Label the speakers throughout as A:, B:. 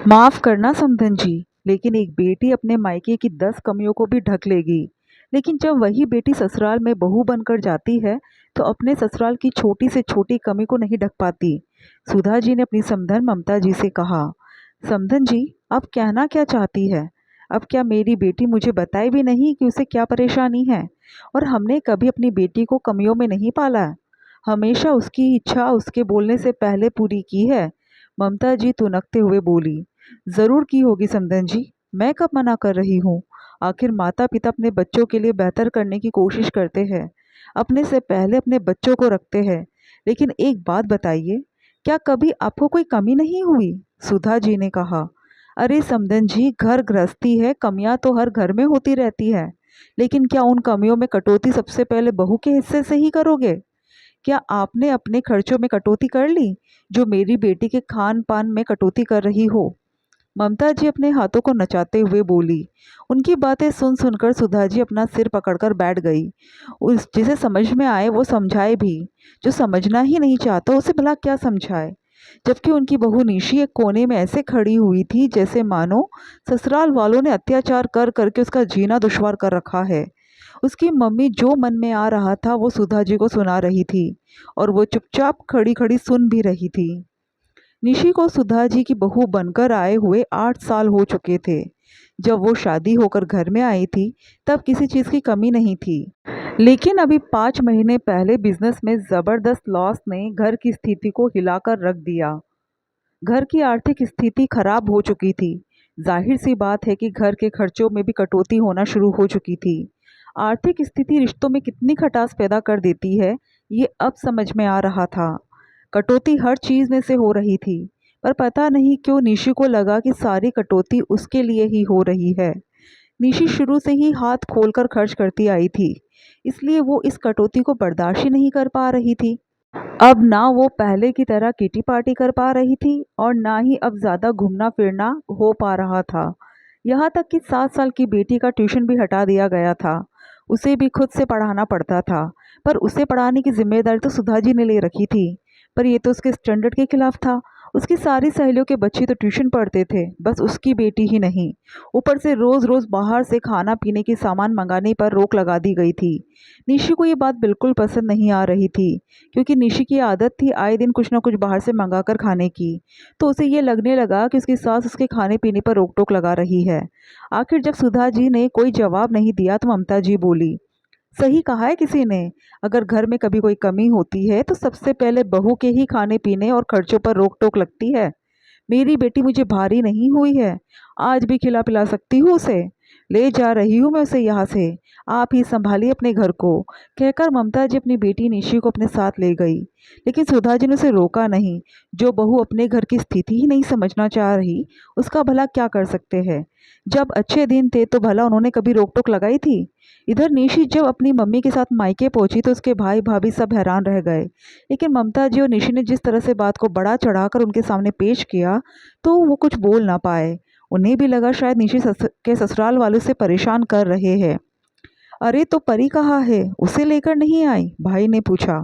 A: माफ करना समधन जी, लेकिन एक बेटी अपने मायके की 10 कमियों को भी ढक लेगी, लेकिन जब वही बेटी ससुराल में बहू बनकर जाती है तो अपने ससुराल की छोटी से छोटी कमी को नहीं ढक पाती। सुधा जी ने अपनी समधन ममता जी से कहा, समधन जी, आप कहना क्या चाहती है? अब क्या मेरी बेटी मुझे बताए भी नहीं कि उसे क्या परेशानी है? और हमने कभी अपनी बेटी को कमियों में नहीं पाला, हमेशा उसकी इच्छा उसके बोलने से पहले पूरी की है। ममता जी तुनकते हुए बोली, जरूर की होगी समधन जी, मैं कब मना कर रही हूँ। आखिर माता पिता अपने बच्चों के लिए बेहतर करने की कोशिश करते हैं, अपने से पहले अपने बच्चों को रखते हैं। लेकिन एक बात बताइए, क्या कभी आपको कोई कमी नहीं हुई? सुधा जी ने कहा, अरे समधन जी, घर गृहस्थी है, कमियां तो हर घर में होती रहती है, लेकिन क्या उन कमियों में कटौती सबसे पहले बहू के हिस्से से ही करोगे? क्या आपने अपने खर्चों में कटौती कर ली, जो मेरी बेटी के खान पान में कटौती कर रही हो? ममता जी अपने हाथों को नचाते हुए बोली। उनकी बातें सुन सुनकर सुधा जी अपना सिर पकड़कर बैठ गई। उस जिसे समझ में आए वो समझाए भी, जो समझना ही नहीं चाहता उसे भला क्या समझाए। जबकि उनकी बहू निशी एक कोने में ऐसे खड़ी हुई थी जैसे मानो ससुराल वालों ने अत्याचार कर करके उसका जीना दुश्वार कर रखा है। उसकी मम्मी जो मन में आ रहा था वो सुधा जी को सुना रही थी, और वो चुपचाप खड़ी खड़ी सुन भी रही थी। निशी को सुधा जी की बहू बनकर आए हुए 8 साल हो चुके थे। जब वो शादी होकर घर में आई थी तब किसी चीज़ की कमी नहीं थी, लेकिन अभी 5 महीने पहले बिजनेस में ज़बरदस्त लॉस ने घर की स्थिति को हिलाकर रख दिया। घर की आर्थिक स्थिति खराब हो चुकी थी। जाहिर सी बात है कि घर के खर्चों में भी कटौती होना शुरू हो चुकी थी। आर्थिक स्थिति रिश्तों में कितनी खटास पैदा कर देती है, ये अब समझ में आ रहा था। कटौती हर चीज़ में से हो रही थी, पर पता नहीं क्यों निशी को लगा कि सारी कटौती उसके लिए ही हो रही है। निशी शुरू से ही हाथ खोलकर खर्च करती आई थी, इसलिए वो इस कटौती को बर्दाश्त ही नहीं कर पा रही थी। अब ना वो पहले की तरह किटी पार्टी कर पा रही थी और ना ही अब ज़्यादा घूमना फिरना हो पा रहा था। यहाँ तक कि 7 साल की बेटी का ट्यूशन भी हटा दिया गया था। उसे भी खुद से पढ़ाना पड़ता था, पर उसे पढ़ाने की जिम्मेदारी तो सुधा जी ने ले रखी थी। पर ये तो उसके स्टैंडर्ड के खिलाफ था। उसकी सारी सहेलियों के बच्चे तो ट्यूशन पढ़ते थे, बस उसकी बेटी ही नहीं। ऊपर से रोज़ रोज़ बाहर से खाना पीने की सामान मंगाने पर रोक लगा दी गई थी। निशी को ये बात बिल्कुल पसंद नहीं आ रही थी, क्योंकि निशी की आदत थी आए दिन कुछ ना कुछ बाहर से मंगाकर खाने की। तो उसे ये लगने लगा कि उसकी सास उसके खाने पीने पर रोक टोक लगा रही है। आखिर जब सुधा जी ने कोई जवाब नहीं दिया तो ममता जी बोली, सही कहा है किसी ने, अगर घर में कभी कोई कमी होती है तो सबसे पहले बहू के ही खाने पीने और खर्चों पर रोक टोक लगती है। मेरी बेटी मुझे भारी नहीं हुई है, आज भी खिला पिला सकती हूँ उसे। ले जा रही हूँ मैं उसे यहाँ से, आप ही संभालिए अपने घर को। कहकर ममता जी अपनी बेटी निशी को अपने साथ ले गई, लेकिन सुधा जी ने उसे रोका नहीं। जो बहू अपने घर की स्थिति ही नहीं समझना चाह रही, उसका भला क्या कर सकते हैं। जब अच्छे दिन थे तो भला उन्होंने कभी रोक टोक लगाई थी? इधर निशी जब अपनी मम्मी के साथ मायके पहुंची तो उसके भाई भाभी सब हैरान रह गए, लेकिन ममता जी और निशी ने जिस तरह से बात को बढ़ा चढ़ाकर उनके सामने पेश किया, तो वो कुछ बोल ना पाए। उन्हें भी लगा शायद निशी के ससुराल वालों से परेशान कर रहे हैं। अरे तो परी कहाँ है, उसे लेकर नहीं आई? भाई ने पूछा।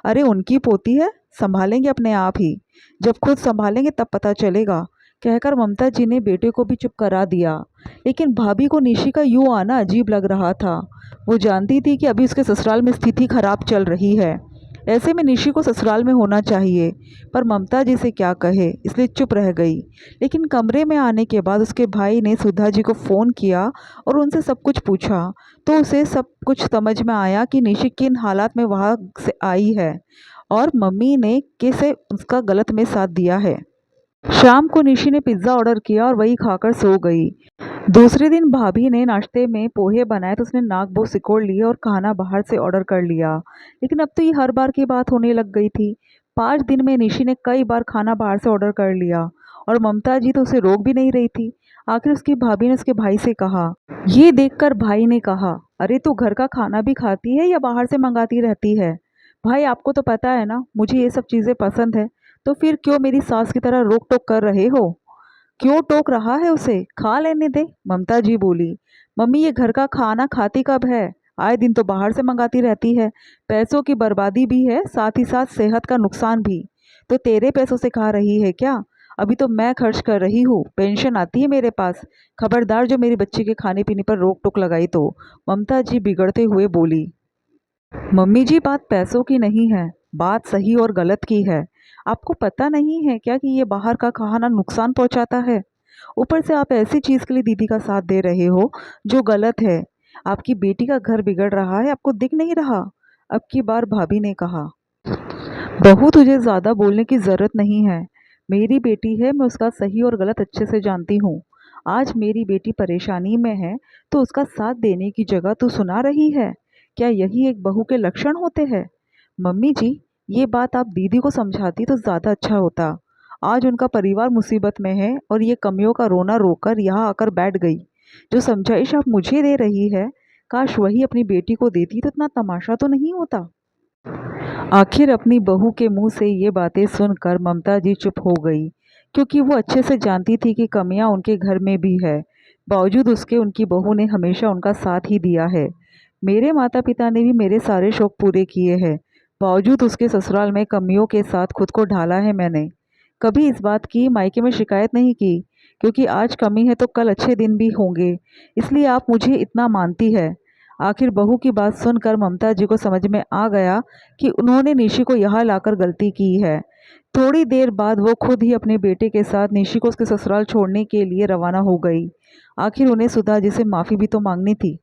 A: अरे उनकी पोती है, संभालेंगे अपने आप ही, जब खुद संभालेंगे तब पता चलेगा। कहकर ममता जी ने बेटे को भी चुप करा दिया। लेकिन भाभी को निशी का यूं आना अजीब लग रहा था। वो जानती थी कि अभी उसके ससुराल में स्थिति खराब चल रही है, ऐसे में निशी को ससुराल में होना चाहिए, पर ममता जी से क्या कहे, इसलिए चुप रह गई। लेकिन कमरे में आने के बाद उसके भाई ने सुधा जी को फ़ोन किया और उनसे सब कुछ पूछा, तो उसे सब कुछ समझ में आया कि निशी किन हालात में वहाँ से आई है, और मम्मी ने कैसे उसका गलत में साथ दिया है। शाम को निशी ने पिज़्ज़ा ऑर्डर किया और वही खाकर सो गई। दूसरे दिन भाभी ने नाश्ते में पोहे बनाए तो उसने नाक बो सिकोड़ लिए और खाना बाहर से ऑर्डर कर लिया। लेकिन अब तो ये हर बार की बात होने लग गई थी। 5 दिन में निशी ने कई बार खाना बाहर से ऑर्डर कर लिया, और ममता जी तो उसे रोक भी नहीं रही थी। आखिर उसकी भाभी ने उसके भाई से कहा। ये देखकर भाई ने कहा, अरे तू घर का खाना भी खाती है या बाहर से मंगाती रहती है? भाई आपको तो पता है ना, मुझे ये सब चीज़ें पसंद है, तो फिर क्यों मेरी सास की तरह रोक टोक कर रहे हो? क्यों टोक रहा है उसे, खा लेने दे, ममता जी बोली। मम्मी ये घर का खाना खाती कब है, आए दिन तो बाहर से मंगाती रहती है। पैसों की बर्बादी भी है, साथ ही साथ सेहत का नुकसान भी। तो तेरे पैसों से खा रही है क्या? अभी तो मैं खर्च कर रही हूँ, पेंशन आती है मेरे पास। खबरदार जो मेरी बच्ची के खाने पीने पर रोक टोक लगाई तो। ममता जी बिगड़ते हुए बोली। मम्मी जी, बात पैसों की नहीं है, बात सही और गलत की है। आपको पता नहीं है क्या कि ये बाहर का खाना नुकसान पहुंचाता है? ऊपर से आप ऐसी चीज के लिए दीदी का साथ दे रहे हो जो गलत है। आपकी बेटी का घर बिगड़ रहा है, आपको दिख नहीं रहा? अब की बार भाभी ने कहा। बहू, तुझे ज्यादा बोलने की जरूरत नहीं है। मेरी बेटी है, मैं उसका सही और गलत अच्छे से जानती हूँ। आज मेरी बेटी परेशानी में है तो उसका साथ देने की जगह तू सुना रही है। क्या यही एक बहू के लक्षण होते हैं? मम्मी जी, ये बात आप दीदी को समझाती तो ज़्यादा अच्छा होता। आज उनका परिवार मुसीबत में है और ये कमियों का रोना रोकर यहाँ आकर बैठ गई। जो समझाइश आप मुझे दे रही है, काश वही अपनी बेटी को देती तो इतना तमाशा तो नहीं होता। आखिर अपनी बहू के मुंह से ये बातें सुनकर ममता जी चुप हो गई, क्योंकि वो अच्छे से जानती थी कि कमियां उनके घर में भी है। बावजूद उसके उनकी बहू ने हमेशा उनका साथ ही दिया है। मेरे माता पिता ने भी मेरे सारे शौक पूरे किए हैं, बावजूद उसके ससुराल में कमियों के साथ खुद को ढाला है मैंने। कभी इस बात की मायके में शिकायत नहीं की, क्योंकि आज कमी है तो कल अच्छे दिन भी होंगे, इसलिए आप मुझे इतना मानती है। आखिर बहू की बात सुनकर ममता जी को समझ में आ गया कि उन्होंने निशी को यहाँ लाकर गलती की है। थोड़ी देर बाद वो खुद ही अपने बेटे के साथ निशी को उसके ससुराल छोड़ने के लिए रवाना हो गई। आखिर उन्हें सुधा जी से माफ़ी भी तो मांगनी थी।